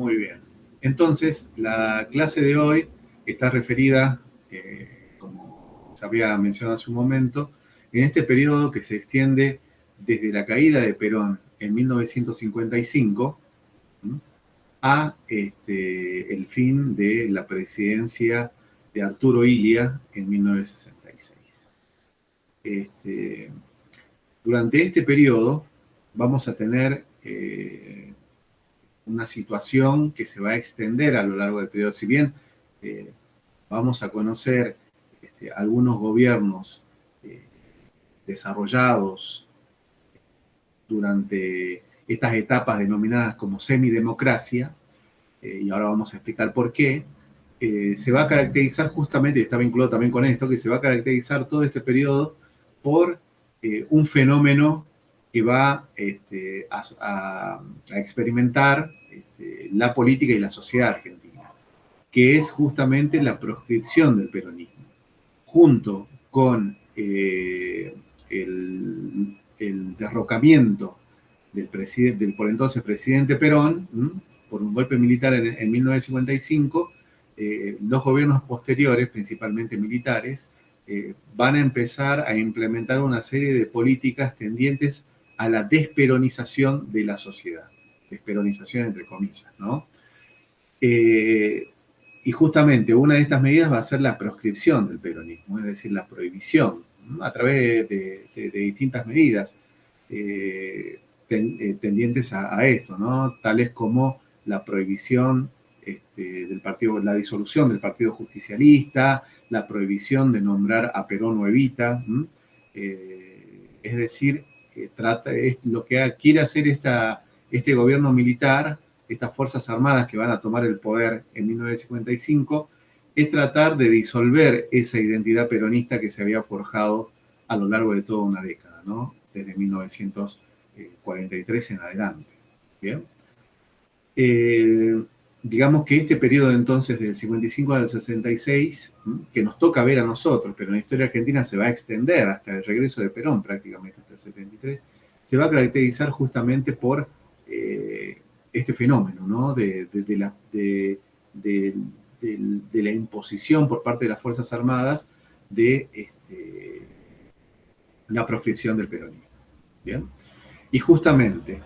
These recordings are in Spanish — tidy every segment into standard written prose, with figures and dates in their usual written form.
Muy bien. Entonces, la clase de hoy está referida, como se había mencionado hace un momento, en este periodo que se extiende desde la caída de Perón en 1955 a el fin de la presidencia de Arturo Illia en 1966. Este, Durante este periodo vamos a tener una situación que se va a extender a lo largo del periodo. Si bien eh, vamos a conocer algunos gobiernos eh, desarrollados durante estas etapas denominadas como semidemocracia, y ahora vamos a explicar por qué, se va a caracterizar justamente, y está vinculado también con esto, que se va a caracterizar todo este periodo por un fenómeno que va a experimentar la política y la sociedad argentina, que es justamente la proscripción del peronismo, junto con el derrocamiento del por entonces presidente Perón, por un golpe militar en 1955, los gobiernos posteriores, principalmente militares, van a empezar a implementar una serie de políticas tendientes a la desperonización de la sociedad. Desperonización entre comillas, ¿no? Eh, y justamente una de estas medidas va a ser la proscripción del peronismo, es decir, la prohibición, ¿no? A través de distintas medidas tendientes a esto, ¿no? Tales como la prohibición del partido, la disolución del Partido Justicialista, la prohibición de nombrar a Perón o Evita, es decir, es lo que quiere hacer este gobierno militar, estas Fuerzas Armadas que van a tomar el poder en 1955, es tratar de disolver esa identidad peronista que se había forjado a lo largo de toda una década, ¿no? Desde 1943 en adelante. ¿Bien? Digamos que este periodo entonces del 55 al 66, que nos toca ver a nosotros, pero en la historia argentina se va a extender hasta el regreso de Perón prácticamente hasta el 73, se va a caracterizar justamente por este fenómeno, ¿no? De la imposición por parte de las Fuerzas Armadas de la proscripción del peronismo. ¿Bien? Y justamente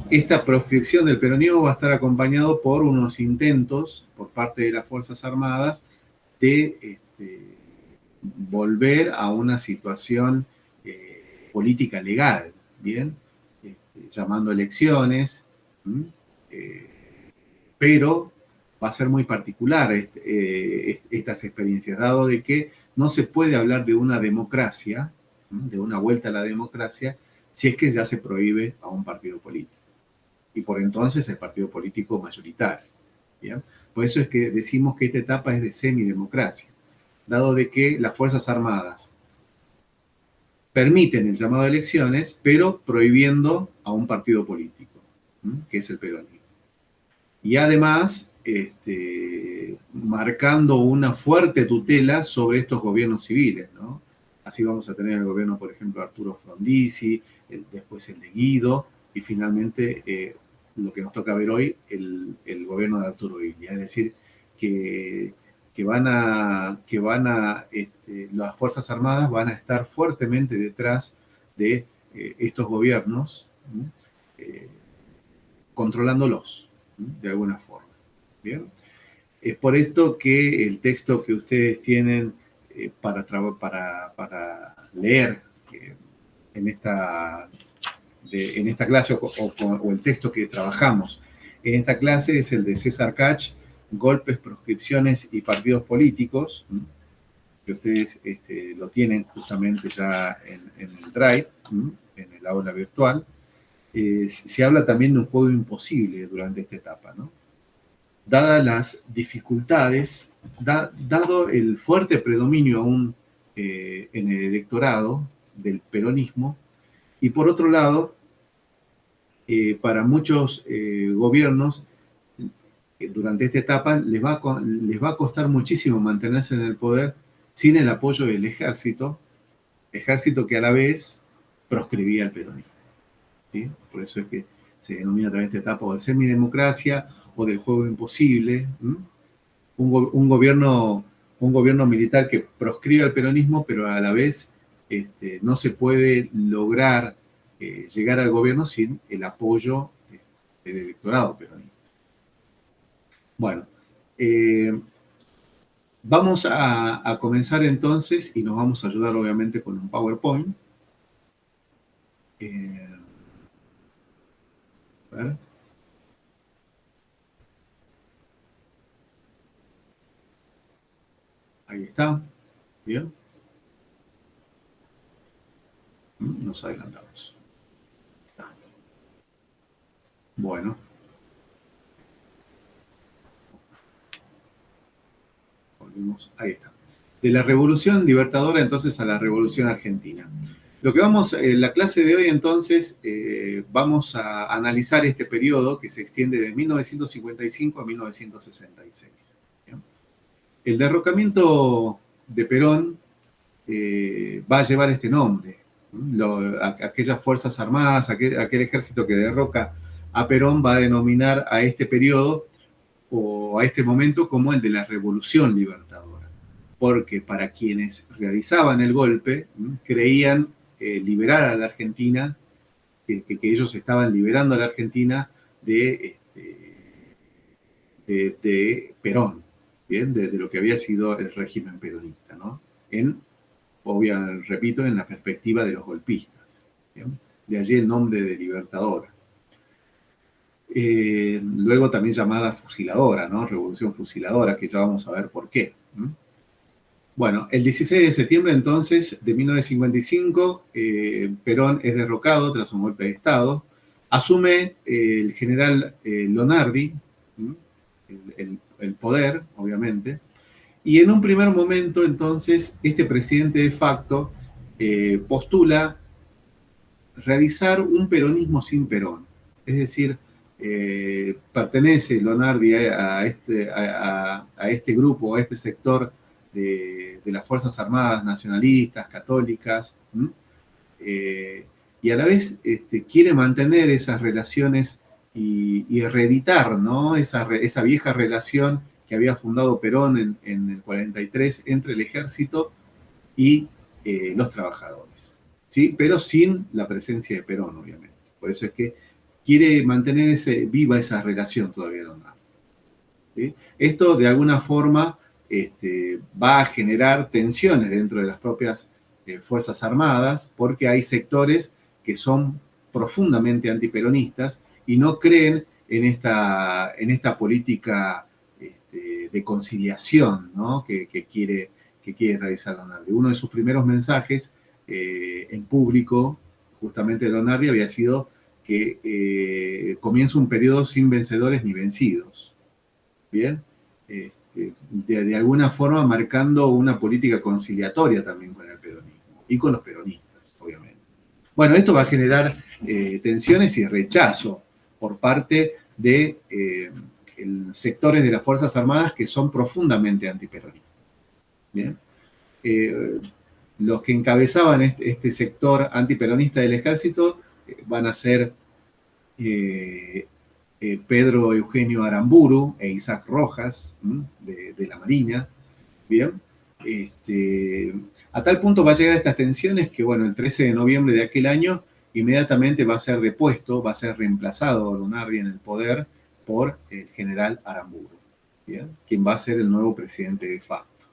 esta proscripción del peronismo va a estar acompañado por unos intentos por parte de las Fuerzas Armadas de volver a una situación política legal, ¿bien? Llamando elecciones, eh, pero va a ser muy particular estas experiencias, dado de que no se puede hablar de una democracia, de una vuelta a la democracia, si es que ya se prohíbe a un partido político. Y por entonces el partido político mayoritario. ¿Bien? Por eso es que decimos que esta etapa es de semidemocracia, dado de que las Fuerzas Armadas permiten el llamado a elecciones, pero prohibiendo a un partido político, que es el peronismo. Y además, marcando una fuerte tutela sobre estos gobiernos civiles, ¿no? Así vamos a tener el gobierno, por ejemplo, Arturo Frondizi, después el de Guido, y finalmente lo que nos toca ver hoy, el gobierno de Arturo Illia. Es decir, que, las Fuerzas Armadas van a estar fuertemente detrás de estos gobiernos, eh, controlándolos, de alguna forma. ¿Bien? Es por esto que el texto que ustedes tienen para leer en esta clase o el texto que trabajamos en esta clase es el de César Kach, Golpes, Proscripciones y Partidos Políticos, que ustedes lo tienen justamente ya en el Drive, en el aula virtual. Se habla también de un juego imposible durante esta etapa, ¿no? Dadas las dificultades, dado el fuerte predominio aún en el electorado del peronismo, y por otro lado, para muchos gobiernos, durante esta etapa les va a costar muchísimo mantenerse en el poder sin el apoyo del ejército que a la vez proscribía el peronismo. ¿Sí? Por eso es que se denomina también esta etapa, o de semidemocracia o del juego imposible. Un gobierno militar que proscribe al peronismo, pero a la vez no se puede lograr llegar al gobierno sin el apoyo del electorado peronista. Bueno, vamos a comenzar entonces y nos vamos a ayudar obviamente con un PowerPoint. A ver. Ahí está. Bien. Nos adelantamos. Bueno. Volvimos. Ahí está. De la Revolución Libertadora entonces a la Revolución Argentina. Lo que vamos, en la clase de hoy entonces, vamos a analizar este periodo que se extiende de 1955 a 1966. ¿Bien? El derrocamiento de Perón va a llevar este nombre. Aquellas Fuerzas Armadas, aquel ejército que derroca a Perón va a denominar a este periodo o a este momento como el de la Revolución Libertadora. Porque para quienes realizaban el golpe, creían liberar a la Argentina, que ellos estaban liberando a la Argentina de Perón, ¿bien? De lo que había sido el régimen peronista, ¿no? Repito, en la perspectiva de los golpistas, ¿bien? De allí el nombre de Libertadora. Luego también llamada fusiladora, ¿no? Revolución fusiladora, que ya vamos a ver por qué. Bueno, el 16 de septiembre entonces de 1955, Perón es derrocado tras un golpe de Estado. Asume el general Lonardi el poder, obviamente. Y en un primer momento, entonces, este presidente de facto postula realizar un peronismo sin Perón. Es decir, pertenece Lonardi a este grupo, a este sector de las Fuerzas Armadas nacionalistas, católicas, y a la vez quiere mantener esas relaciones y reeditar, ¿no? esa vieja relación que había fundado Perón en el 43 entre el ejército y los trabajadores, ¿sí? Pero sin la presencia de Perón, obviamente. Por eso es que quiere mantener viva esa relación todavía, ¿sí? Esto de alguna forma va a generar tensiones dentro de las propias Fuerzas Armadas, porque hay sectores que son profundamente antiperonistas y no creen en esta política de conciliación, ¿no? que quiere realizar Lonardi. Uno de sus primeros mensajes en público, justamente de Lonardi, había sido que comienza un periodo sin vencedores ni vencidos. ¿Bien? De alguna forma marcando una política conciliatoria también con el peronismo y con los peronistas, obviamente. Bueno, esto va a generar tensiones y rechazo por parte de sectores de las Fuerzas Armadas que son profundamente antiperonistas. ¿Bien? Los que encabezaban este sector antiperonista del ejército van a ser Pedro Eugenio Aramburu e Isaac Rojas, de la Marina, ¿bien? A tal punto va a llegar a estas tensiones que, bueno, el 13 de noviembre de aquel año, inmediatamente va a ser depuesto, va a ser reemplazado Lonardi en el poder por el general Aramburu, ¿bien? Quien va a ser el nuevo presidente de facto.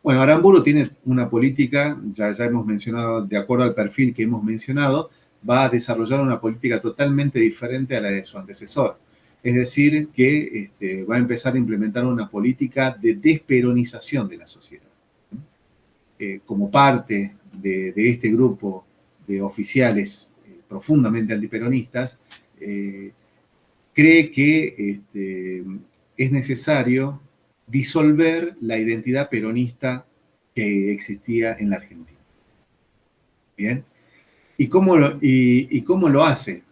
Bueno, Aramburu tiene una política, ya hemos mencionado, de acuerdo al perfil que hemos mencionado, va a desarrollar una política totalmente diferente a la de su antecesor. Es decir, que va a empezar a implementar una política de desperonización de la sociedad. Como parte de este grupo de oficiales profundamente antiperonistas, cree que es necesario disolver la identidad peronista que existía en la Argentina. ¿Bien? ¿Y cómo lo hace?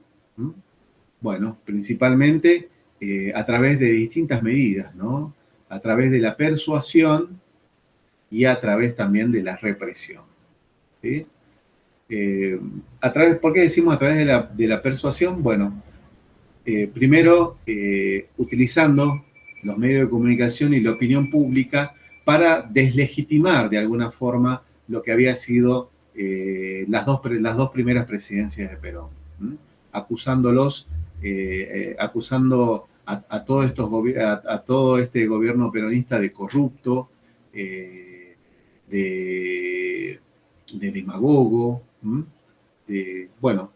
Bueno, principalmente a través de distintas medidas, ¿no? A través de la persuasión y a través también de la represión. ¿Sí? ¿Por qué decimos a través de la persuasión? Bueno, primero, utilizando los medios de comunicación y la opinión pública para deslegitimar de alguna forma lo que había sido las dos primeras presidencias de Perón, ¿m? Acusándolos, acusando a todo este gobierno peronista de corrupto, de, de demagogo, bueno,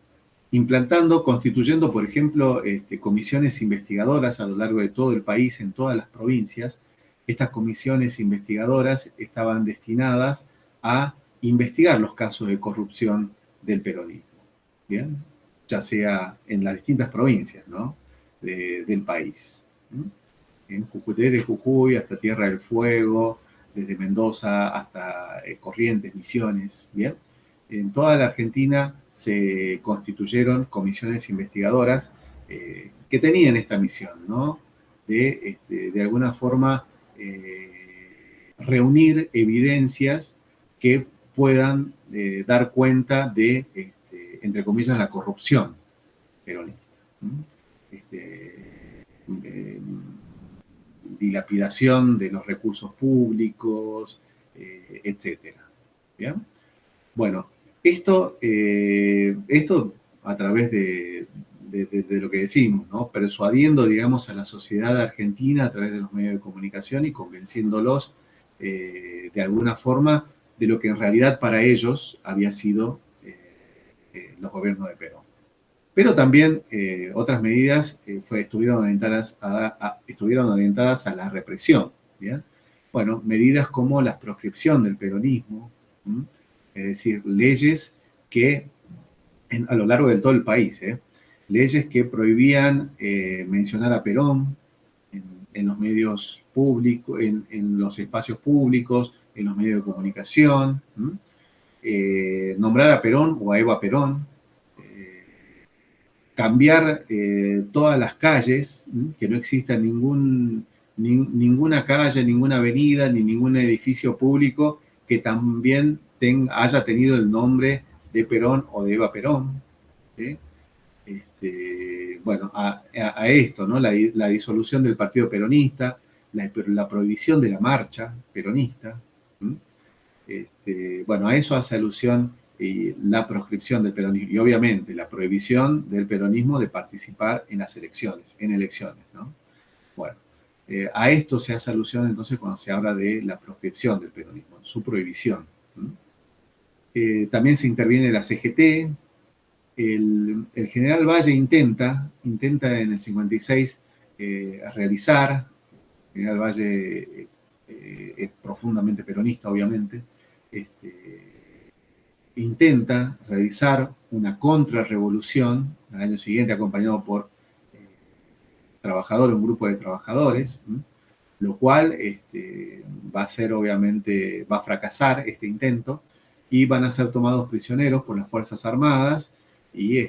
implantando, constituyendo, por ejemplo, comisiones investigadoras a lo largo de todo el país, en todas las provincias. Estas comisiones investigadoras estaban destinadas a investigar los casos de corrupción del peronismo, ¿bien? Ya sea en las distintas provincias, ¿no? Del país. En Jujuy, desde Jujuy hasta Tierra del Fuego, desde Mendoza hasta Corrientes, Misiones, ¿bien? En toda la Argentina se constituyeron comisiones investigadoras que tenían esta misión, ¿no? De alguna forma reunir evidencias que puedan dar cuenta de, entre comillas, la corrupción peronista. Eh, Dilapidación de los recursos públicos, etcétera. ¿Bien? Bueno, esto a través de lo que decimos, ¿no? Persuadiendo, digamos, a la sociedad argentina a través de los medios de comunicación y convenciéndolos de alguna forma de lo que en realidad para ellos había sido los gobiernos de Perón. Pero también otras medidas estuvieron orientadas a la represión, ¿bien? Bueno, medidas como la proscripción del peronismo, ¿m? Es decir, leyes que, a lo largo de todo el país, leyes que prohibían mencionar a Perón en los medios públicos, en los espacios públicos, en los medios de comunicación, nombrar a Perón o a Eva Perón, cambiar todas las calles, que no exista ninguna calle, ninguna avenida, ni ningún edificio público que también haya tenido el nombre de Perón o de Eva Perón. ¿Sí? Bueno, a esto, ¿no? La disolución del Partido Peronista, la prohibición de la marcha peronista. Bueno, a eso hace alusión la proscripción del peronismo y obviamente la prohibición del peronismo de participar en las elecciones, ¿no? Bueno, a esto se hace alusión entonces cuando se habla de la proscripción del peronismo, su prohibición. También se interviene la CGT. El general Valle intenta en el 56 realizar, el general Valle es profundamente peronista, obviamente, intenta realizar una contrarrevolución al año siguiente, acompañado por un grupo de trabajadores, lo cual va a ser, obviamente, va a fracasar este intento y van a ser tomados prisioneros por las Fuerzas Armadas y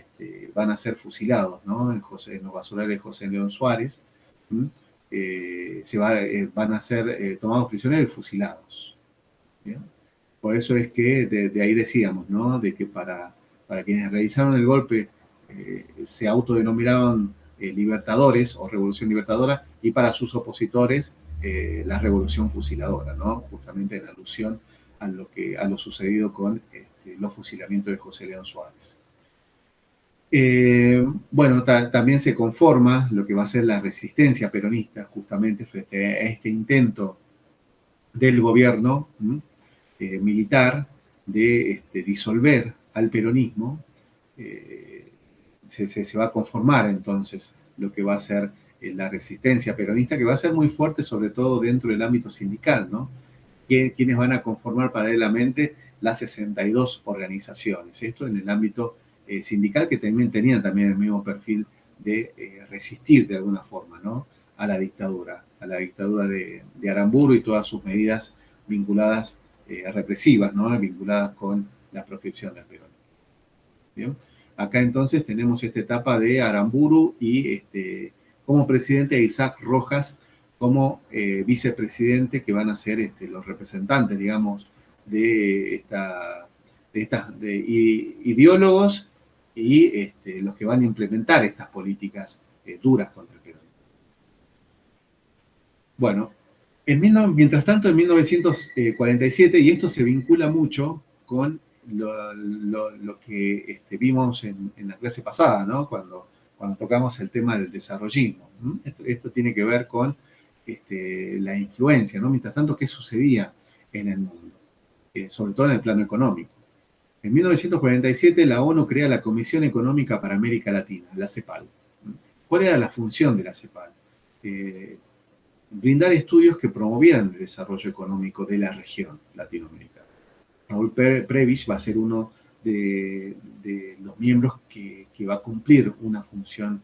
van a ser fusilados, ¿no? En los basurales de José León Suárez, van a ser tomados prisioneros y fusilados. ¿Bien? Por eso es que de ahí decíamos, ¿no? De que para quienes realizaron el golpe se autodenominaron libertadores o revolución libertadora y para sus opositores la revolución fusiladora, ¿no? Justamente en alusión a lo sucedido con los fusilamientos de José León Suárez. Bueno, también se conforma lo que va a ser la resistencia peronista justamente frente a este intento del gobierno militar de disolver al peronismo. Se va a conformar entonces lo que va a ser la resistencia peronista, que va a ser muy fuerte sobre todo dentro del ámbito sindical, ¿no? Quienes van a conformar paralelamente las 62 organizaciones. Esto en el ámbito sindical, que también tenían también el mismo perfil de resistir de alguna forma, ¿no? a la dictadura de Aramburu y todas sus medidas vinculadas, represivas, ¿no? vinculadas con la proscripción del peronismo. ¿Bien? Acá entonces tenemos esta etapa de Aramburu y como presidente Isaac Rojas como vicepresidente, que van a ser los representantes, digamos, de ideólogos y los que van a implementar estas políticas duras contra el peronismo. Bueno, mientras tanto, en 1947, y esto se vincula mucho con lo que vimos en la clase pasada, ¿no? Cuando tocamos el tema del desarrollismo. Esto tiene que ver con la influencia, ¿no? Mientras tanto, ¿qué sucedía en el mundo? Sobre todo en el plano económico. En 1947, la ONU crea la Comisión Económica para América Latina, la CEPAL. ¿Cuál era la función de la CEPAL? Brindar estudios que promovieran el desarrollo económico de la región latinoamericana. Raúl Prebisch va a ser uno de los miembros que va a cumplir una función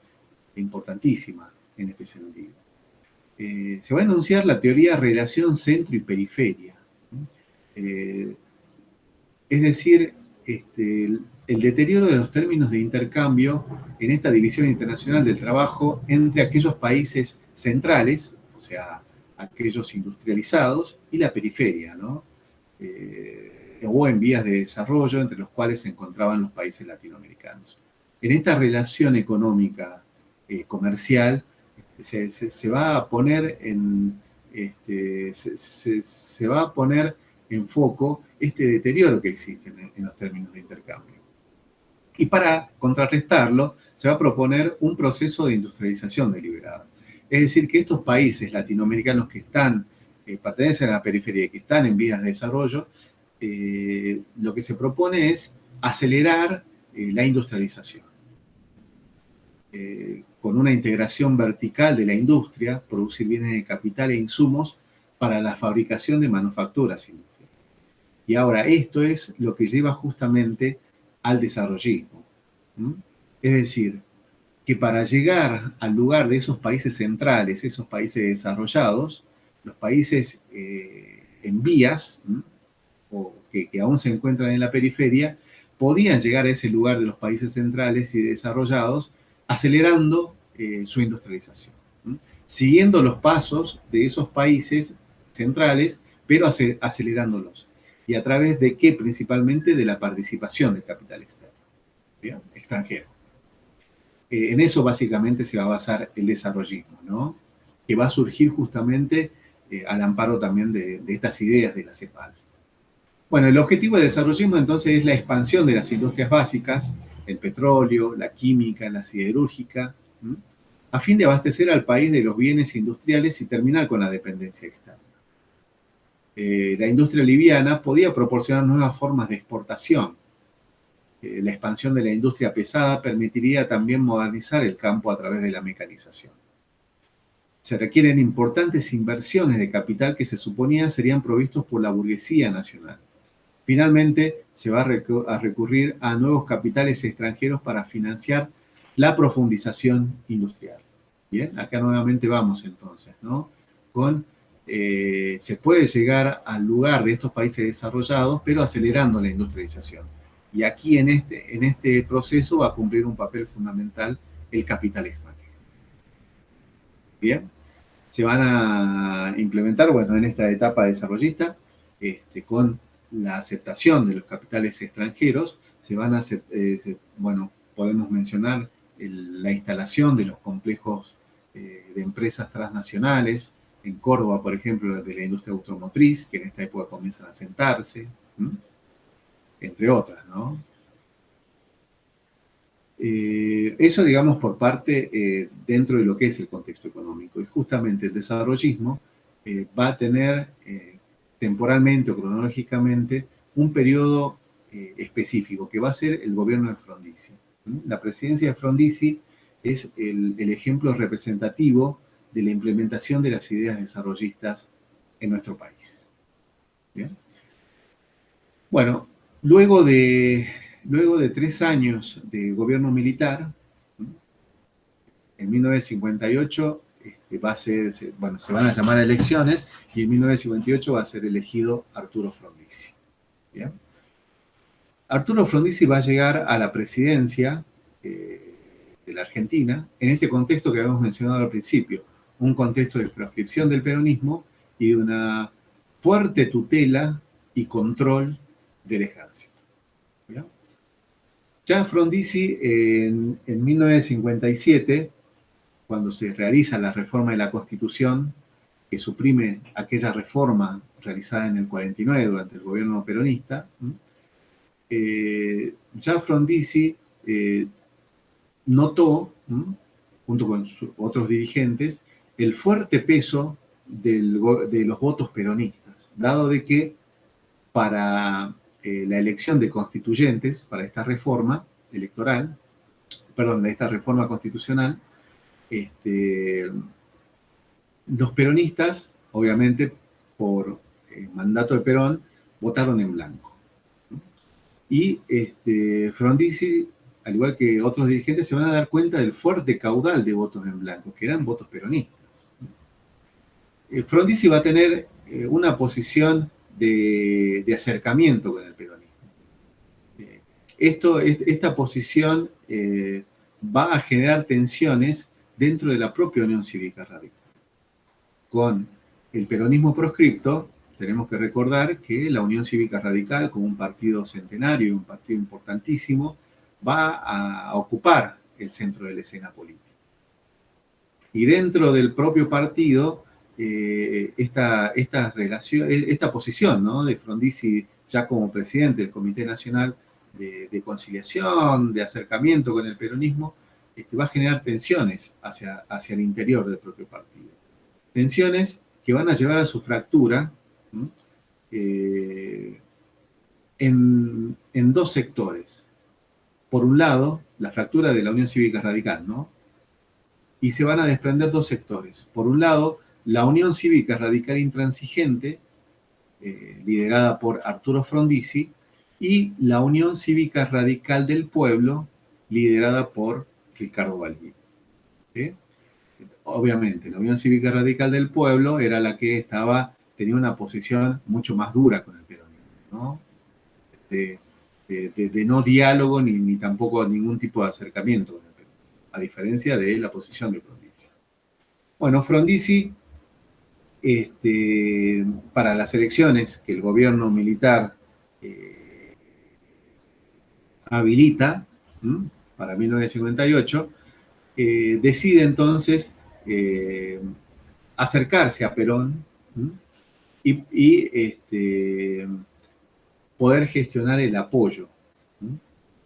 importantísima en este sentido. Se va a enunciar la teoría relación centro y periferia. Es decir, el deterioro de los términos de intercambio en esta división internacional del trabajo entre aquellos países centrales, o sea, aquellos industrializados, y la periferia, ¿no? O en vías de desarrollo, entre los cuales se encontraban los países latinoamericanos. En esta relación económica comercial se va a poner se va a poner en foco este deterioro que existe en los términos de intercambio. Y para contrarrestarlo, se va a proponer un proceso de industrialización deliberada. Es decir, que estos países latinoamericanos que pertenecen a la periferia y que están en vías de desarrollo, lo que se propone es acelerar la industrialización. Con una integración vertical de la industria, producir bienes de capital e insumos para la fabricación de manufacturas industriales. Y ahora, esto es lo que lleva justamente al desarrollismo. Es decir, que para llegar al lugar de esos países centrales, esos países desarrollados, los países en vías, o que aún se encuentran en la periferia, podían llegar a ese lugar de los países centrales y desarrollados, acelerando su industrialización, siguiendo los pasos de esos países centrales, pero acelerándolos. ¿Y a través de qué? Principalmente de la participación del capital externo, ¿bien? Extranjero. En eso básicamente se va a basar el desarrollismo, ¿no? Que va a surgir justamente al amparo también de estas ideas de la CEPAL. Bueno, el objetivo del desarrollismo entonces es la expansión de las industrias básicas, el petróleo, la química, la siderúrgica, a fin de abastecer al país de los bienes industriales y terminar con la dependencia externa. La industria liviana podía proporcionar nuevas formas de exportación. La expansión de la industria pesada permitiría también modernizar el campo a través de la mecanización. Se requieren importantes inversiones de capital que se suponía serían provistos por la burguesía nacional. Finalmente, se va a recurrir a nuevos capitales extranjeros para financiar la profundización industrial. Bien, acá nuevamente vamos entonces, ¿no? Se puede llegar al lugar de estos países desarrollados, pero acelerando la industrialización. Y aquí en este proceso va a cumplir un papel fundamental el capital extranjero. Bien, se van a implementar, bueno, en esta etapa desarrollista, con la aceptación de los capitales extranjeros, bueno, podemos mencionar la instalación de los complejos de empresas transnacionales, en Córdoba, por ejemplo, de la industria automotriz, que en esta época comienzan a sentarse, entre otras, ¿no? Eso, digamos, por parte dentro de lo que es el contexto económico. Y justamente el desarrollismo va a tener temporalmente o cronológicamente un periodo específico, que va a ser el gobierno de Frondizi. La presidencia de Frondizi es el ejemplo representativo de la implementación de las ideas desarrollistas en nuestro país. ¿Bien? Bueno, luego de 3 años de gobierno militar, en 1958 se van a llamar elecciones, y en 1958 va a ser elegido Arturo Frondizi. ¿Bien? Arturo Frondizi va a llegar a la presidencia de la Argentina en este contexto que habíamos mencionado al principio, un contexto de proscripción del peronismo y de una fuerte tutela y control del ejército. ¿Ya? Ya Frondizi en 1957 cuando se realiza la reforma de la Constitución, que suprime aquella reforma realizada en el 49 durante el gobierno peronista, ya Frondizi notó, junto con otros dirigentes, el fuerte peso de los votos peronistas, dado de que para la elección de constituyentes, para esta reforma electoral, perdón, de esta reforma constitucional, los peronistas, obviamente, por mandato de Perón, votaron en blanco. Y Frondizi, al igual que otros dirigentes, se van a dar cuenta del fuerte caudal de votos en blanco, que eran votos peronistas. Frondizi va a tener una posición de acercamiento con el peronismo. Esta posición va a generar tensiones dentro de la propia Unión Cívica Radical. Con el peronismo proscripto, tenemos que recordar que la Unión Cívica Radical, como un partido centenario y un partido importantísimo, va a ocupar el centro de la escena política. Y dentro del propio partido, esta posición, ¿no?, de Frondizi ya como presidente del Comité Nacional de Conciliación, de acercamiento con el peronismo, va a generar tensiones hacia el interior del propio partido. Tensiones que van a llevar a su fractura en dos sectores. Por un lado, la fractura de la Unión Cívica Radical, ¿no? Y se van a desprender dos sectores. Por un lado, la Unión Cívica Radical Intransigente, liderada por Arturo Frondizi, y la Unión Cívica Radical del Pueblo, liderada por Ricardo Balbín. ¿Sí? Obviamente, la Unión Cívica Radical del Pueblo era la que tenía una posición mucho más dura con el peronismo, ¿no? De no diálogo ni tampoco ningún tipo de acercamiento con el peronismo, a diferencia de la posición de Frondizi. Bueno, Frondizi, para las elecciones que el gobierno militar habilita, para 1958, decide entonces acercarse a Perón y poder gestionar el apoyo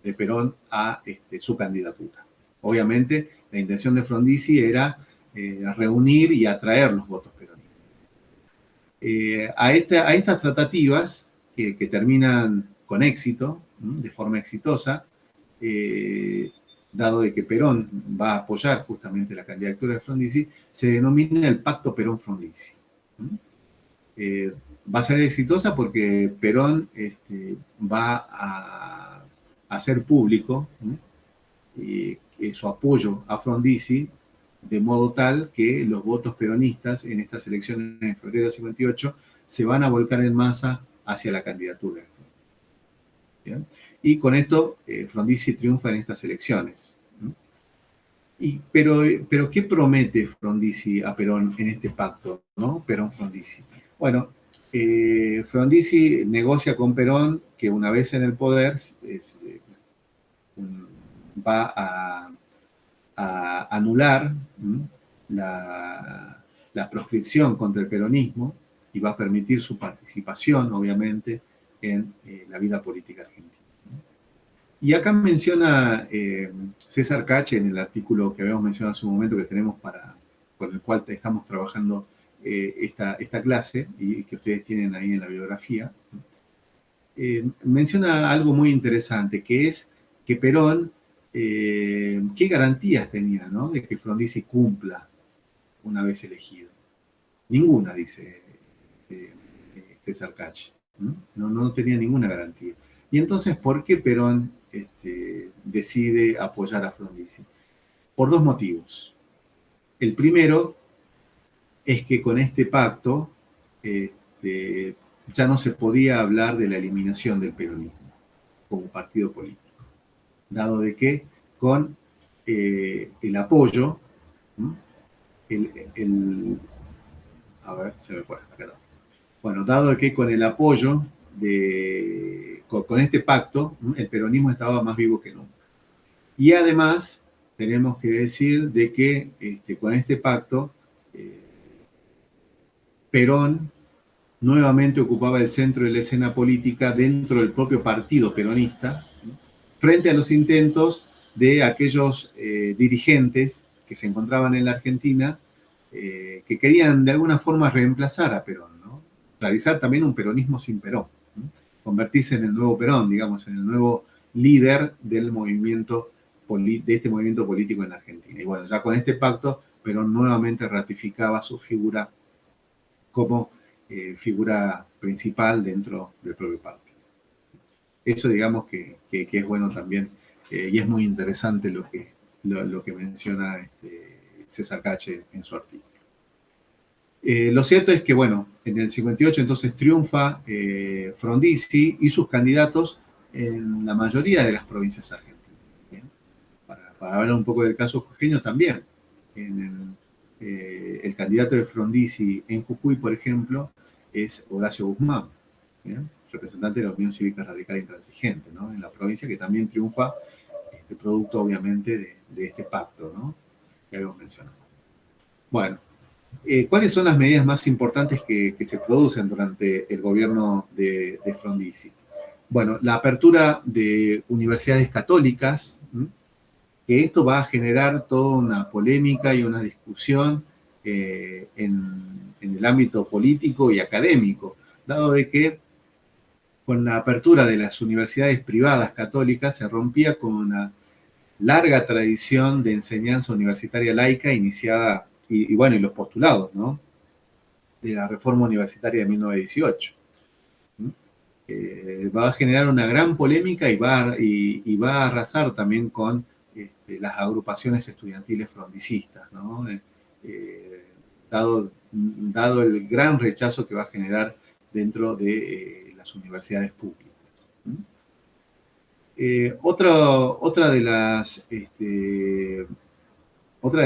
de Perón a su candidatura. Obviamente, la intención de Frondizi era reunir y atraer los votos peronistas. A estas tratativas, que terminan con éxito, de forma exitosa, dado de que Perón va a apoyar justamente la candidatura de Frondizi, se denomina el Pacto Perón-Frondizi. Va a ser exitosa porque Perón va a hacer público su apoyo a Frondizi, de modo tal que los votos peronistas en estas elecciones en febrero de 58 se van a volcar en masa hacia la candidatura. ¿Bien? Y con esto Frondizi triunfa en estas elecciones. Pero ¿qué promete Frondizi a Perón en este pacto, ¿no? Perón-Frondizi. Bueno, Frondizi negocia con Perón que una vez en el poder va a anular la proscripción contra el peronismo y va a permitir su participación, obviamente, en la vida política argentina. Y acá menciona César Kach, en el artículo que habíamos mencionado hace un momento que tenemos con el cual estamos trabajando esta clase y que ustedes tienen ahí en la biografía, menciona algo muy interesante, que es que Perón, ¿qué garantías tenía, ¿no?, de que Frondizi cumpla una vez elegido? Ninguna, dice César Kach. No tenía ninguna garantía. Y entonces, ¿por qué Perón decide apoyar a Frondizi? Por dos motivos. El primero es que con este pacto ya no se podía hablar de la eliminación del peronismo como partido político, dado de que con el apoyo, a ver, se me fue, acá no. Bueno, dado de que con el apoyo con este pacto, el peronismo estaba más vivo que nunca. Y además tenemos que decir de que con este pacto, Perón nuevamente ocupaba el centro de la escena política dentro del propio partido peronista, frente a los intentos de aquellos dirigentes que se encontraban en la Argentina, que querían de alguna forma reemplazar a Perón, ¿no? Realizar también un peronismo sin Perón, ¿no? Convertirse en el nuevo Perón, digamos, en el nuevo líder del movimiento, de este movimiento político en Argentina. Y bueno, ya con este pacto, Perón nuevamente ratificaba su figura como figura principal dentro del propio partido. Eso digamos que es bueno también, y es muy interesante lo que menciona César Cache en su artículo. Lo cierto es que, bueno, en el 58 entonces triunfa Frondizi y sus candidatos en la mayoría de las provincias argentinas. ¿Bien? Para hablar un poco del caso jujeño también. El candidato de Frondizi en Jujuy, por ejemplo, es Horacio Guzmán, ¿bien? Representante de la Unión Cívica Radical Intransigente, ¿no? En la provincia, que también triunfa, producto obviamente de este pacto, ¿no? Que habíamos mencionado. Bueno, ¿cuáles son las medidas más importantes que se producen durante el gobierno de Frondizi? Bueno, la apertura de universidades católicas, que esto va a generar toda una polémica y una discusión en el ámbito político y académico, dado de que con la apertura de las universidades privadas católicas se rompía con una larga tradición de enseñanza universitaria laica iniciada, y bueno, y los postulados, ¿no? De la reforma universitaria de 1918. Va a generar una gran polémica y va a arrasar también con las agrupaciones estudiantiles frondicistas, ¿no? Dado el gran rechazo que va a generar dentro de las universidades públicas. Otra de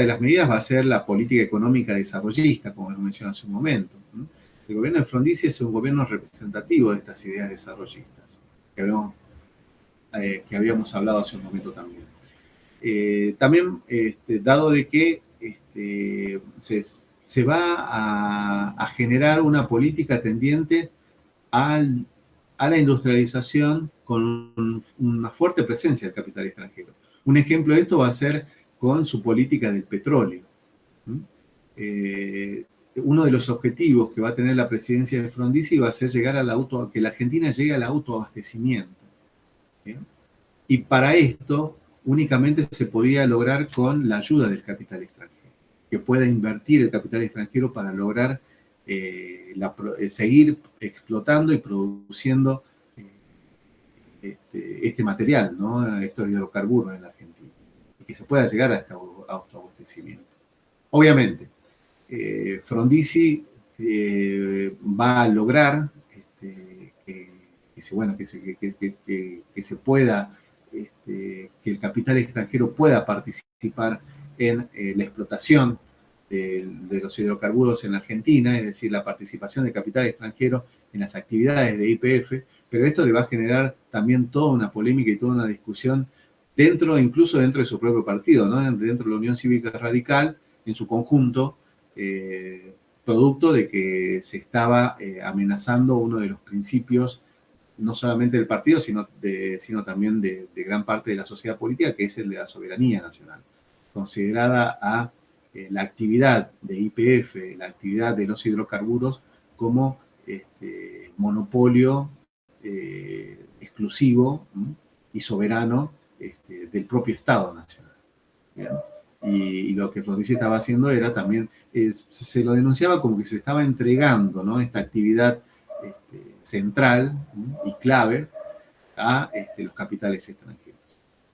las medidas va a ser la política económica desarrollista, como lo mencioné hace un momento. El gobierno de Frondizi es un gobierno representativo de estas ideas desarrollistas, que habíamos hablado hace un momento también. También, dado de que se va a generar una política tendiente a la industrialización con una fuerte presencia del capital extranjero. Un ejemplo de esto va a ser con su política del petróleo. Uno de los objetivos que va a tener la presidencia de Frondizi va a ser que la Argentina llegue al autoabastecimiento. ¿Bien? Y para esto únicamente se podía lograr con la ayuda del capital extranjero, que pueda invertir el capital extranjero para lograr seguir explotando y produciendo este material, ¿no? Estos hidrocarburos en la Argentina, y que se pueda llegar a este autoabastecimiento. Obviamente, Frondizi va a lograr que se pueda, que el capital extranjero pueda participar en la explotación de los hidrocarburos en Argentina, es decir, la participación del capital extranjero en las actividades de YPF, pero esto le va a generar también toda una polémica y toda una discusión incluso dentro de su propio partido, ¿no? Dentro de la Unión Cívica Radical, en su conjunto, producto de que se estaba amenazando uno de los principios, no solamente del partido, sino también de gran parte de la sociedad política, que es el de la soberanía nacional, considerada a la actividad de YPF, la actividad de los hidrocarburos, como monopolio exclusivo y soberano del propio Estado nacional. ¿Bien? Y lo que Frondizi estaba haciendo era también, se lo denunciaba como que se estaba entregando, ¿no? Esta actividad central y clave a los capitales extranjeros.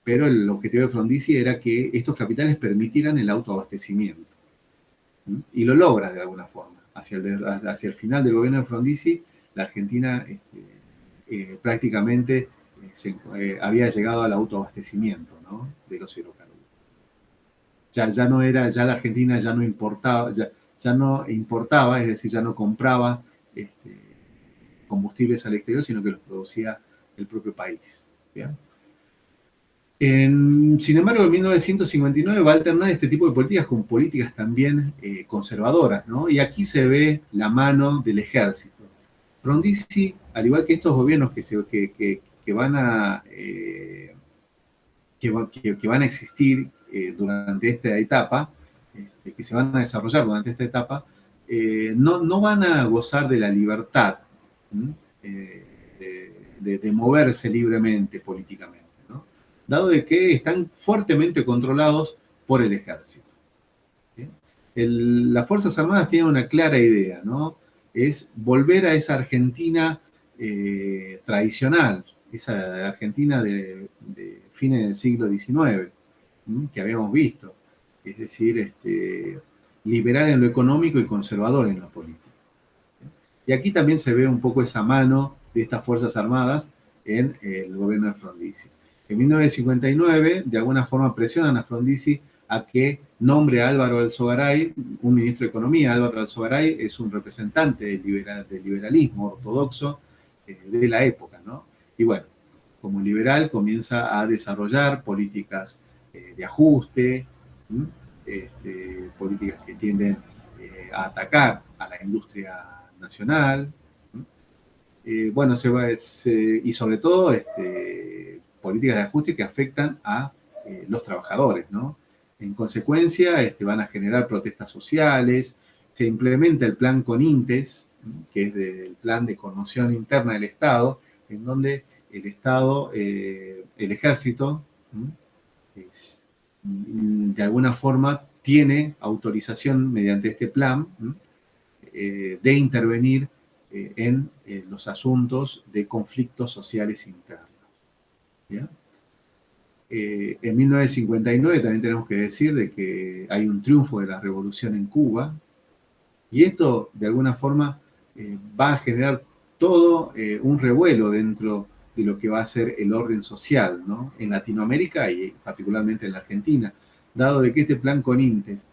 Pero el objetivo de Frondizi era que estos capitales permitieran el autoabastecimiento. Y lo logra de alguna forma. Hacia el final del gobierno de Frondizi, la Argentina prácticamente había llegado al autoabastecimiento, ¿no? De los hidrocarburos. Ya la Argentina ya no importaba, es decir, ya no compraba combustibles al exterior, sino que los producía el propio país. ¿Bien? Sin embargo, en 1959 va a alternar este tipo de políticas con políticas también conservadoras, ¿no? Y aquí se ve la mano del ejército. Frondizi, al igual que estos gobiernos que van a que van a existir durante esta etapa, que se van a desarrollar durante esta etapa, no van a gozar de la libertad eh, de moverse libremente políticamente, ¿no? Dado de que están fuertemente controlados por el ejército. ¿Sí? Las Fuerzas Armadas tienen una clara idea, ¿no? Es volver a esa Argentina tradicional, esa Argentina de fines del siglo XIX, que habíamos visto. Es decir, liberal en lo económico y conservador en lo político. Y aquí también se ve un poco esa mano de estas Fuerzas Armadas en el gobierno de Frondizi. En 1959, de alguna forma presionan a Frondizi a que nombre a Álvaro Alzogaray, un ministro de Economía. Álvaro Alzogaray es un representante del liberalismo ortodoxo de la época, ¿no? Y bueno, como liberal comienza a desarrollar políticas de ajuste, políticas que tienden a atacar a la industria nacional. Bueno, y sobre todo políticas de ajuste que afectan a los trabajadores, ¿no? En consecuencia, van a generar protestas sociales, se implementa el plan CONINTES, que es el plan de conmoción interna del Estado, en donde el Estado, el ejército, de alguna forma tiene autorización mediante este plan de intervenir en los asuntos de conflictos sociales internos. ¿Ya? En 1959 también tenemos que decir de que hay un triunfo de la revolución en Cuba, y esto de alguna forma va a generar todo un revuelo dentro de lo que va a ser el orden social, ¿no? En Latinoamérica y particularmente en la Argentina, dado de que este plan CONINTES,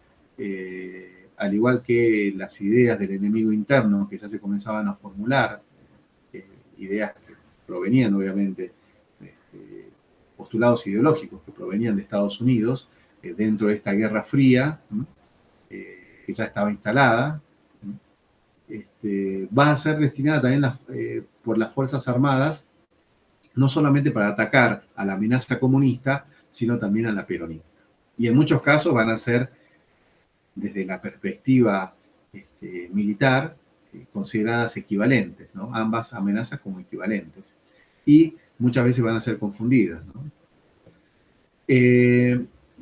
al igual que las ideas del enemigo interno que ya se comenzaban a formular, ideas que provenían obviamente, postulados ideológicos que provenían de Estados Unidos, dentro de esta Guerra Fría, que ya estaba instalada, va a ser destinada también por las Fuerzas Armadas, no solamente para atacar a la amenaza comunista, sino también a la peronista. Y en muchos casos van a ser, desde la perspectiva militar, consideradas equivalentes, ¿no? Ambas amenazas como equivalentes. Y muchas veces van a ser confundidas, ¿no?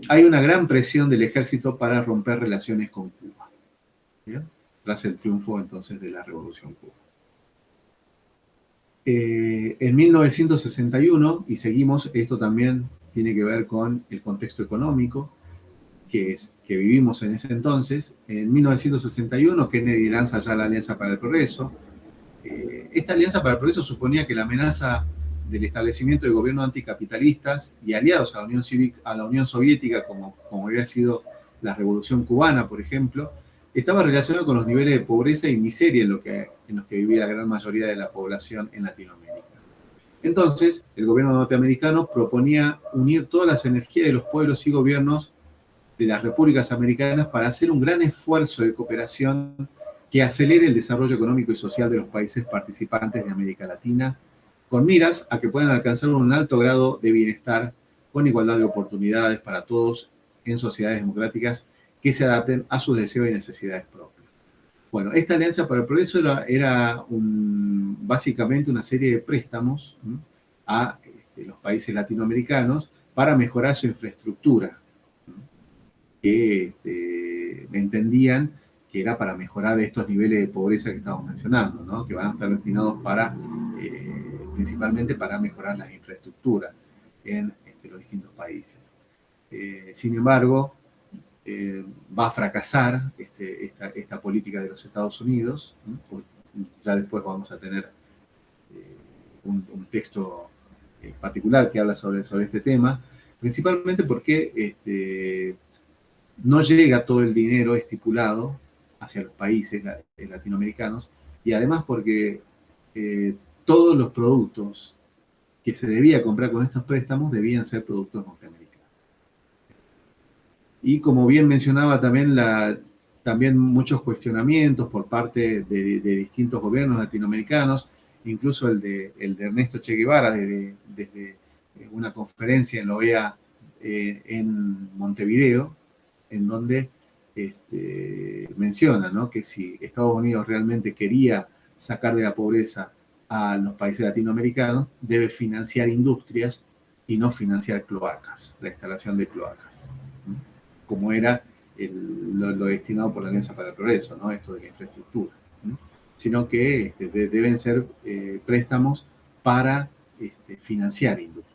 Hay una gran presión del ejército para romper relaciones con Cuba, ¿bien? Tras el triunfo entonces de la Revolución Cubana. En 1961, y seguimos, esto también tiene que ver con el contexto económico que vivimos en ese entonces. En 1961, Kennedy lanza ya la Alianza para el Progreso. Esta Alianza para el Progreso suponía que la amenaza del establecimiento de gobiernos anticapitalistas y aliados a la Unión Soviética, como había sido la Revolución Cubana, por ejemplo, estaba relacionado con los niveles de pobreza y miseria en los que vivía la gran mayoría de la población en Latinoamérica. Entonces, el gobierno norteamericano proponía unir todas las energías de los pueblos y gobiernos de las repúblicas americanas para hacer un gran esfuerzo de cooperación que acelere el desarrollo económico y social de los países participantes de América Latina, con miras a que puedan alcanzar un alto grado de bienestar con igualdad de oportunidades para todos en sociedades democráticas que se adapten a sus deseos y necesidades propias. Bueno, esta Alianza para el Progreso era básicamente una serie de préstamos a los países latinoamericanos para mejorar su infraestructura, que entendían que era para mejorar estos niveles de pobreza que estamos mencionando, ¿no? Que van a estar destinados principalmente para mejorar las infraestructuras en los distintos países. Sin embargo, va a fracasar esta política de los Estados Unidos, ¿no? Ya después vamos a tener un texto particular que habla sobre este tema, principalmente porque no llega todo el dinero estipulado hacia los países latinoamericanos, y además porque todos los productos que se debía comprar con estos préstamos debían ser productos norteamericanos. Y como bien mencionaba también, también muchos cuestionamientos por parte de distintos gobiernos latinoamericanos, incluso el de Ernesto Che Guevara desde una conferencia en la OEA en Montevideo, en donde menciona, ¿no?, que si Estados Unidos realmente quería sacar de la pobreza a los países latinoamericanos, debe financiar industrias y no financiar cloacas, la instalación de cloacas, ¿no?, como era lo destinado por la Alianza para el Progreso, ¿no?, esto de la infraestructura, ¿no?, sino que deben ser préstamos para financiar industria.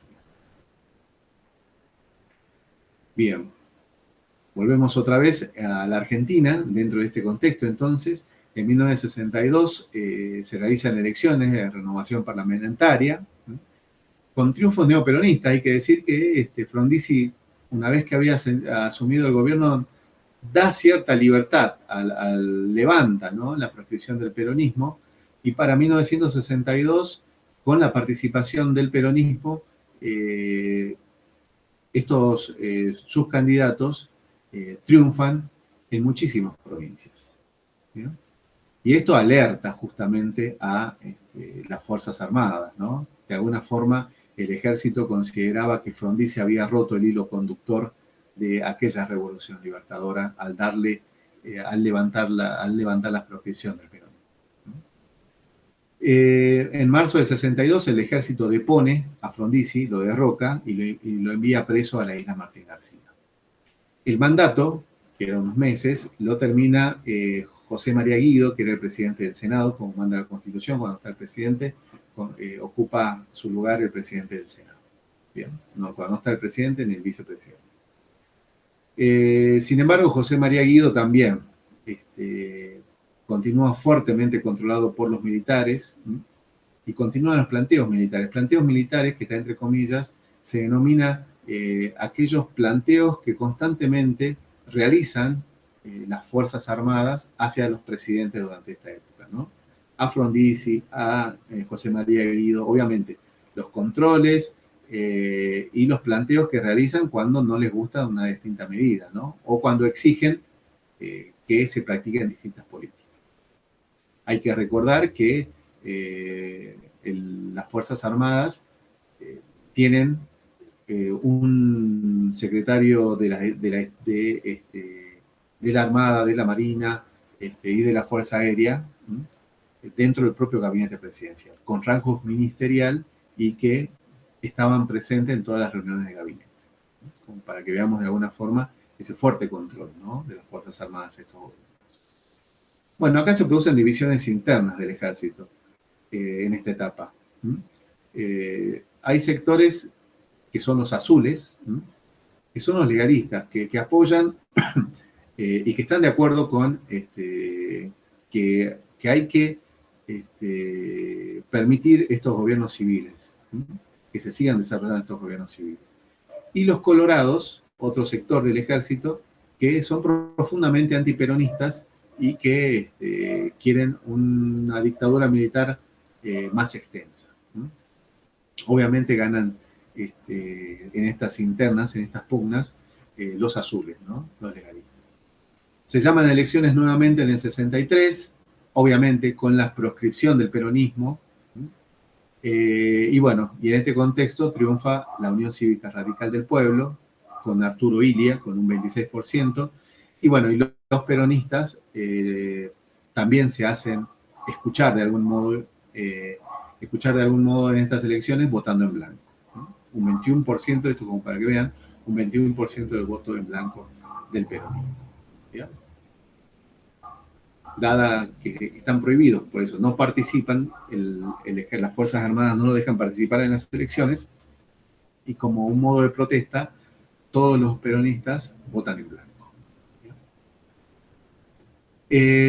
Bien, volvemos otra vez a la Argentina, dentro de este contexto entonces. En 1962 se realizan elecciones de renovación parlamentaria, ¿no?, con triunfos neoperonistas. Hay que decir que Frondizi, una vez que había asumido el gobierno, da cierta libertad levanta, ¿no?, la proscripción del peronismo, y para 1962, con la participación del peronismo, sus candidatos triunfan en muchísimas provincias, ¿no? Y esto alerta justamente a las Fuerzas Armadas, ¿no? De alguna forma, el ejército consideraba que Frondizi había roto el hilo conductor de aquella revolución libertadora al levantar la proscripción del peronismo, ¿no? En marzo del 62 el ejército depone a Frondizi, lo derroca y lo envía preso a la isla Martín García. El mandato, que era unos meses, lo termina José María Guido, que era el presidente del Senado, como manda la Constitución. Cuando está el presidente, ocupa su lugar el presidente del Senado. Bien, cuando no está el presidente ni el vicepresidente. Sin embargo, José María Guido también continúa fuertemente controlado por los militares, ¿sí?, y continúan los planteos militares. Planteos militares, que está entre comillas, se denomina aquellos planteos que constantemente realizan las Fuerzas Armadas hacia los presidentes durante esta época, ¿no? A Frondizi, a José María Guido, obviamente, los controles y los planteos que realizan cuando no les gusta una distinta medida, ¿no?, o cuando exigen que se practiquen distintas políticas. Hay que recordar que las Fuerzas Armadas tienen un secretario de la Armada, de la Marina y de la Fuerza Aérea, dentro del propio gabinete presidencial, con rango ministerial y que estaban presentes en todas las reuniones de gabinete, ¿no?, como para que veamos de alguna forma ese fuerte control, ¿no?, de las Fuerzas Armadas estos gobiernos. Bueno, acá se producen divisiones internas del ejército en esta etapa. Hay sectores que son los azules, que son los legalistas, que apoyan y que están de acuerdo con que hay que permitir estos gobiernos civiles, que se sigan desarrollando estos gobiernos civiles. Y los colorados, otro sector del ejército, que son profundamente antiperonistas y que quieren una dictadura militar más extensa. Obviamente ganan en estas internas, en estas pugnas, los azules, ¿no?, los legalistas. Se llaman elecciones nuevamente en el 63, obviamente con la proscripción del peronismo, y bueno, y en este contexto triunfa la Unión Cívica Radical del Pueblo, con Arturo Illia, con un 26%, y bueno, y los peronistas también se hacen escuchar de algún modo en estas elecciones votando en blanco, ¿no? Un 21%, esto como para que vean, un 21% del voto en blanco del peronismo, ¿ya? Dada que están prohibidos, por eso no participan, las Fuerzas Armadas no lo dejan participar en las elecciones, y como un modo de protesta, todos los peronistas votan en blanco.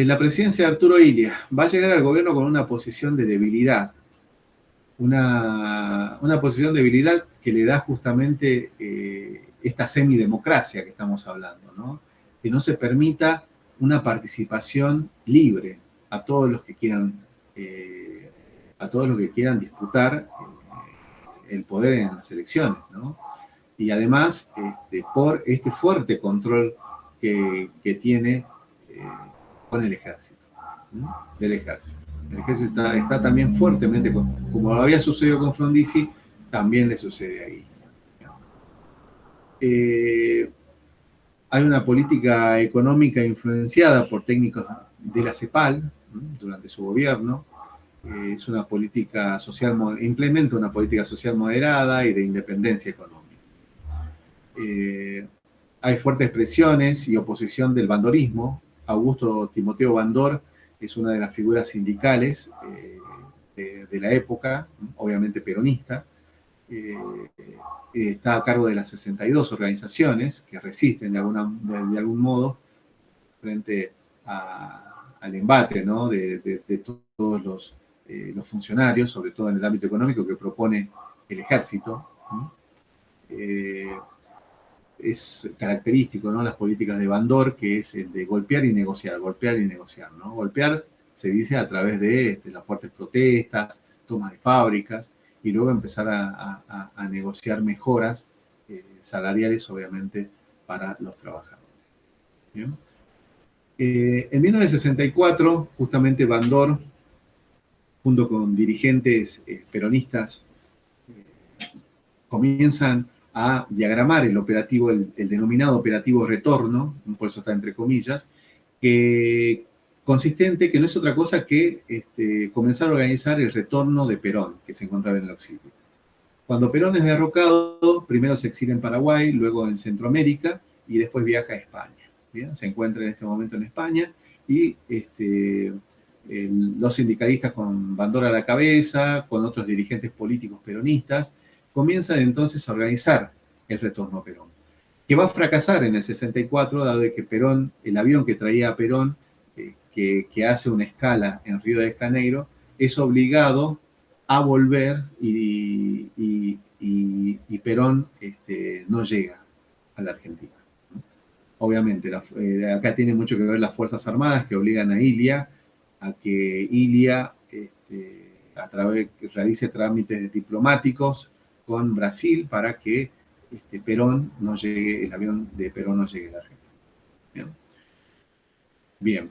La presidencia de Arturo Illia va a llegar al gobierno con una posición de debilidad, una posición de debilidad que le da justamente esta semidemocracia que estamos hablando, ¿no?, que no se permita una participación libre a todos los que quieran disputar el poder en las elecciones, ¿no? Y además por este fuerte control que tiene con el ejército, ¿no? Del ejército. El ejército está también fuertemente, como había sucedido con Frondizi, también le sucede ahí. Hay una política económica influenciada por técnicos de la CEPAL, ¿no? Durante su gobierno. Es una política social, implementa una política social moderada y de independencia económica. Hay fuertes presiones y oposición del bandorismo. Augusto Timoteo Bandor es una de las figuras sindicales de la época, obviamente peronista. Está a cargo de las 62 organizaciones que resisten de algún modo frente al embate, ¿no? de todos los funcionarios, sobre todo en el ámbito económico, que propone el ejército. Es característico, ¿no? Las políticas de Bandor, que es el de golpear y negociar, ¿no? Golpear se dice a través de las fuertes protestas, tomas de fábricas, y luego empezar a negociar mejoras salariales, obviamente, para los trabajadores. ¿Bien? En 1964, justamente Bandor, junto con dirigentes peronistas, comienzan a diagramar el operativo, el denominado operativo retorno, por eso está entre comillas, consistente, que no es otra cosa que comenzar a organizar el retorno de Perón, que se encontraba en el exilio. Cuando Perón es derrocado, primero se exilia en Paraguay, luego en Centroamérica, y después viaja a España. ¿Bien? Se encuentra en este momento en España, y los sindicalistas con Bandor a la cabeza, con otros dirigentes políticos peronistas, comienzan entonces a organizar el retorno a Perón, que va a fracasar en el 64, dado que Perón, el avión que traía a Perón, que hace una escala en Río de Janeiro, es obligado a volver y Perón no llega a la Argentina. Obviamente, acá tiene mucho que ver las Fuerzas Armadas que obligan a Ilia a que Ilia realice trámites diplomáticos con Brasil para que Perón no llegue, el avión de Perón no llegue a la Argentina. Bien.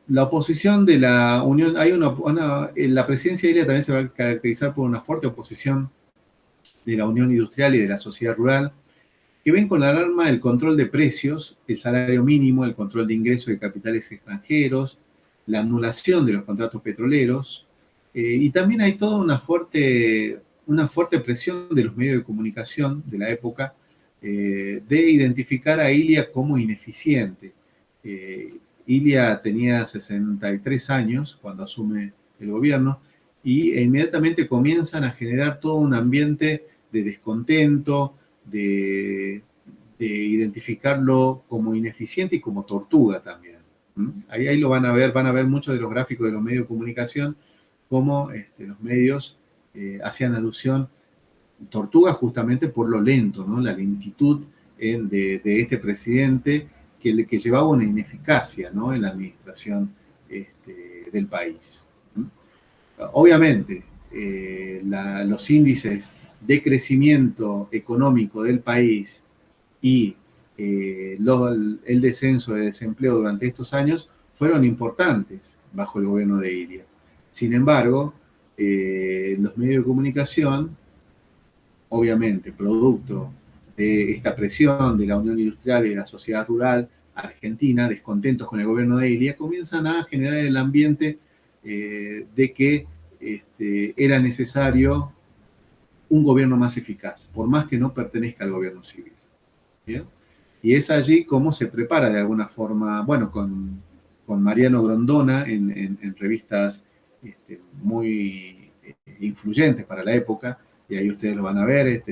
La oposición de la Unión, la presidencia de Ilia también se va a caracterizar por una fuerte oposición de la Unión Industrial y de la sociedad rural, que ven con la alarma el control de precios, el salario mínimo, el control de ingresos de capitales extranjeros, la anulación de los contratos petroleros, y también hay toda una fuerte presión de los medios de comunicación de la época de identificar a Ilia como ineficiente. Ilia tenía 63 años cuando asume el gobierno e inmediatamente comienzan a generar todo un ambiente de descontento, de identificarlo como ineficiente y como tortuga también. Ahí lo van a ver muchos de los gráficos de los medios de comunicación, cómo los medios hacían alusión tortuga justamente por lo lento, ¿no? La lentitud de este presidente que llevaba una ineficacia, ¿no? En la administración del país. Obviamente, los índices de crecimiento económico del país y el descenso de desempleo durante estos años fueron importantes bajo el gobierno de Ilia. Sin embargo, los medios de comunicación, obviamente, producto de esta presión de la Unión Industrial y de la sociedad rural argentina, descontentos con el gobierno de Ilia, comienzan a generar el ambiente de que era necesario un gobierno más eficaz, por más que no pertenezca al gobierno civil. ¿Bien? Y es allí como se prepara de alguna forma, bueno, con Mariano Grondona en revistas muy influyentes para la época, y ahí ustedes lo van a ver,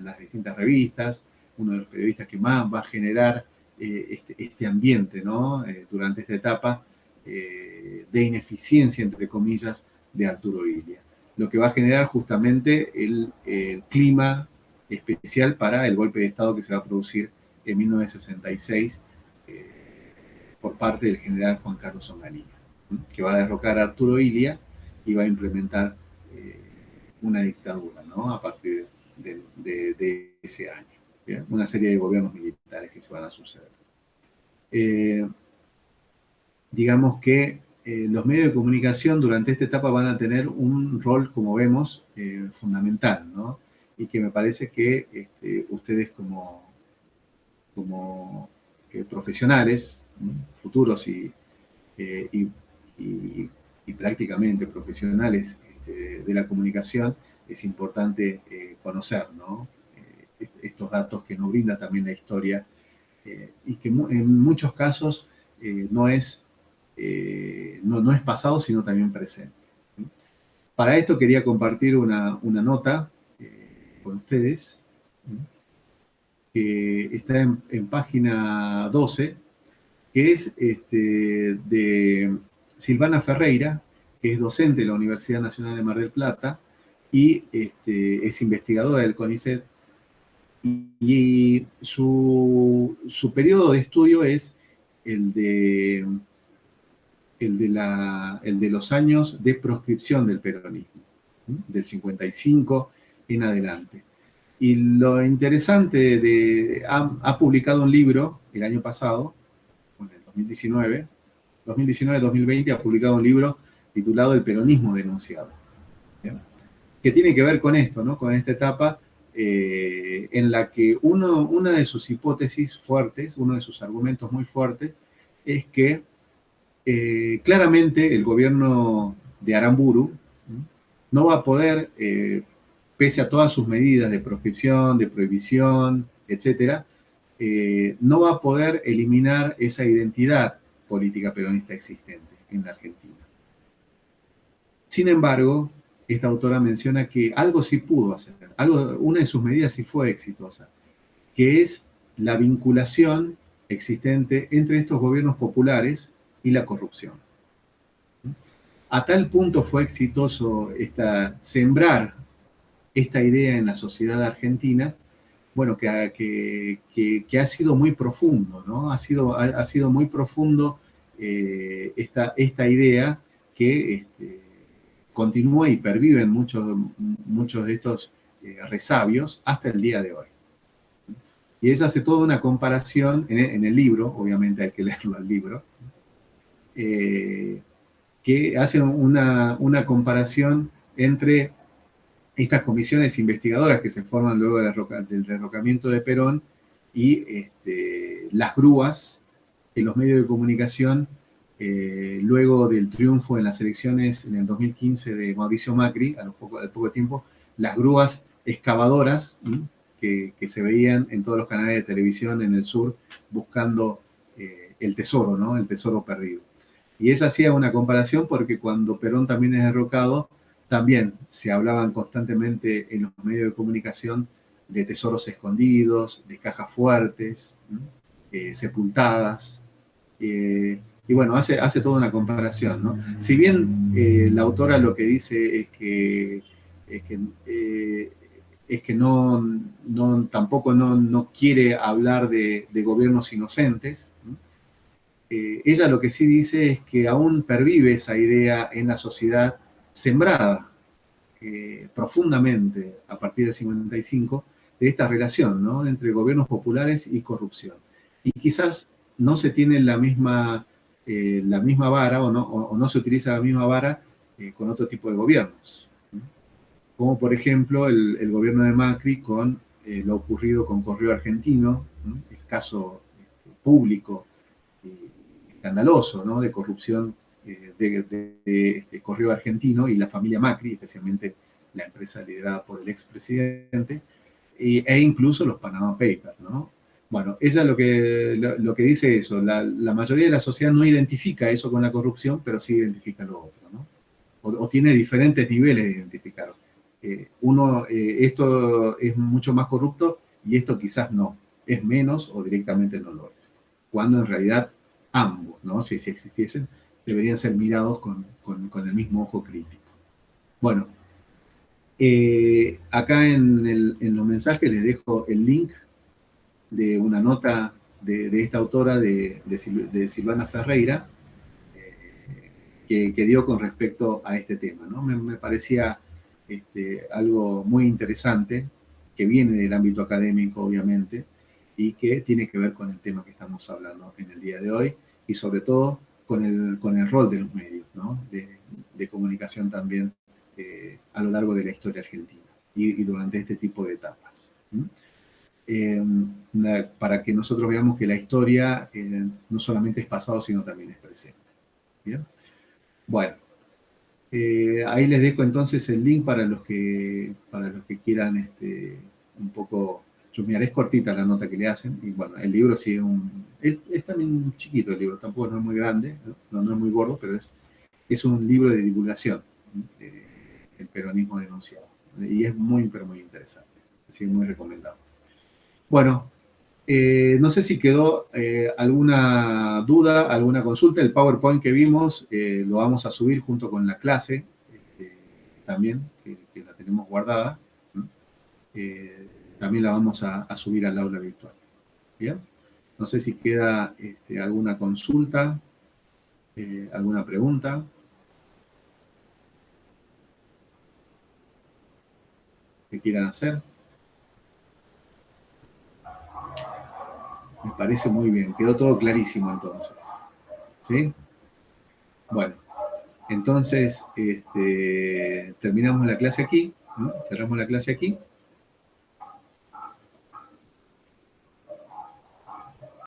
las distintas revistas, uno de los periodistas que más va a generar este ambiente, ¿no? Durante esta etapa de ineficiencia, entre comillas, de Arturo Illia. Lo que va a generar justamente el clima especial para el golpe de Estado que se va a producir en 1966 por parte del general Juan Carlos Onganía, que va a derrocar a Arturo Illia y va a implementar una dictadura, ¿no? A partir de ese año. ¿Bien? Una serie de gobiernos militares que se van a suceder. Digamos que los medios de comunicación durante esta etapa van a tener un rol, como vemos, fundamental, ¿no? Y que me parece que ustedes como profesionales, ¿no? Futuros eh, y, y prácticamente profesionales de la comunicación, es importante conocer, ¿no? Estos datos que nos brinda también la historia y que en muchos casos no es pasado, sino también presente. Para esto quería compartir una nota con ustedes, que está en página 12, que es de Silvana Ferreira, que es docente de la Universidad Nacional de Mar del Plata y es investigadora del CONICET. Y su periodo de estudio es el de, el de los años de proscripción del peronismo, del 55 en adelante. Y lo interesante ha publicado un libro el año pasado, en el 2019-2020, ha publicado un libro titulado El peronismo denunciado, ¿bien? Que tiene que ver con esto, ¿no? Con esta etapa en la que una de sus hipótesis fuertes, uno de sus argumentos muy fuertes, es que claramente el gobierno de Aramburu no va a poder, pese a todas sus medidas de proscripción, de prohibición, etcétera, no va a poder eliminar esa identidad política peronista existente en la Argentina. Sin embargo, esta autora menciona que algo sí pudo hacer, una de sus medidas sí fue exitosa, que es la vinculación existente entre estos gobiernos populares y la corrupción. A tal punto fue exitoso sembrar esta idea en la sociedad argentina, bueno, que ha sido muy profundo, ¿no? Ha sido muy profundo esta idea que continúa y pervive en muchos de estos resabios hasta el día de hoy. Y ella hace toda una comparación en el libro, obviamente hay que leerlo al libro, que hace una comparación entre estas comisiones investigadoras que se forman luego del derrocamiento de Perón y las grúas en los medios de comunicación luego del triunfo en las elecciones en el 2015 de Mauricio Macri, al poco tiempo, las grúas excavadoras que se veían en todos los canales de televisión en el sur buscando el tesoro, ¿no? El tesoro perdido. Y ella hacía una comparación porque cuando Perón también es derrocado, también se hablaban constantemente en los medios de comunicación de tesoros escondidos, de cajas fuertes, sepultadas. Y bueno, hace toda una comparación, ¿no? Si bien la autora lo que dice es que tampoco no quiere hablar de gobiernos inocentes, ¿no? Ella lo que sí dice es que aún pervive esa idea en la sociedad sembrada profundamente a partir del 55 de esta relación, ¿no? Entre gobiernos populares y corrupción. Y quizás no se tiene la misma vara o no se utiliza la misma vara con otro tipo de gobiernos, ¿no? Como por ejemplo el gobierno de Macri con lo ocurrido con Correo Argentino, ¿no? El caso público escandaloso, ¿no? De corrupción de Correo Argentino y la familia Macri, especialmente la empresa liderada por el expresidente, e incluso los Panama Papers, ¿no? Bueno, ella lo que dice eso, la mayoría de la sociedad no identifica eso con la corrupción, pero sí identifica lo otro, ¿no? O tiene diferentes niveles de identificar. Esto es mucho más corrupto y esto quizás no, es menos o directamente no lo es. Cuando en realidad ambos, ¿no? Si existiesen, deberían ser mirados con el mismo ojo crítico. Bueno, acá en los mensajes les dejo el link de una nota de esta autora de Silvana Ferreira que dio con respecto a este tema, ¿no? Me parecía algo muy interesante que viene del ámbito académico, obviamente, y que tiene que ver con el tema que estamos hablando en el día de hoy y sobre todo con el rol de los medios, ¿no? De comunicación también a lo largo de la historia argentina y durante este tipo de etapas. Para que nosotros veamos que la historia no solamente es pasado, sino también es presente. ¿Bien? Bueno, ahí les dejo entonces el link para los que quieran un poco chusmear. Es cortita la nota que le hacen. Y bueno, el libro sí es también chiquito el libro, tampoco no es muy grande, no es muy gordo, pero es un libro de divulgación, el peronismo denunciado. Y es muy, pero muy interesante. Así que muy recomendado. Bueno, no sé si quedó alguna duda, alguna consulta. El PowerPoint que vimos lo vamos a subir junto con la clase también, que la tenemos guardada. ¿No? También la vamos a subir al aula virtual. ¿Bien? No sé si queda alguna consulta, alguna pregunta que quieran hacer. Me parece muy bien, quedó todo clarísimo entonces. ¿Sí? Bueno, entonces terminamos la clase aquí, ¿no? Cerramos la clase aquí.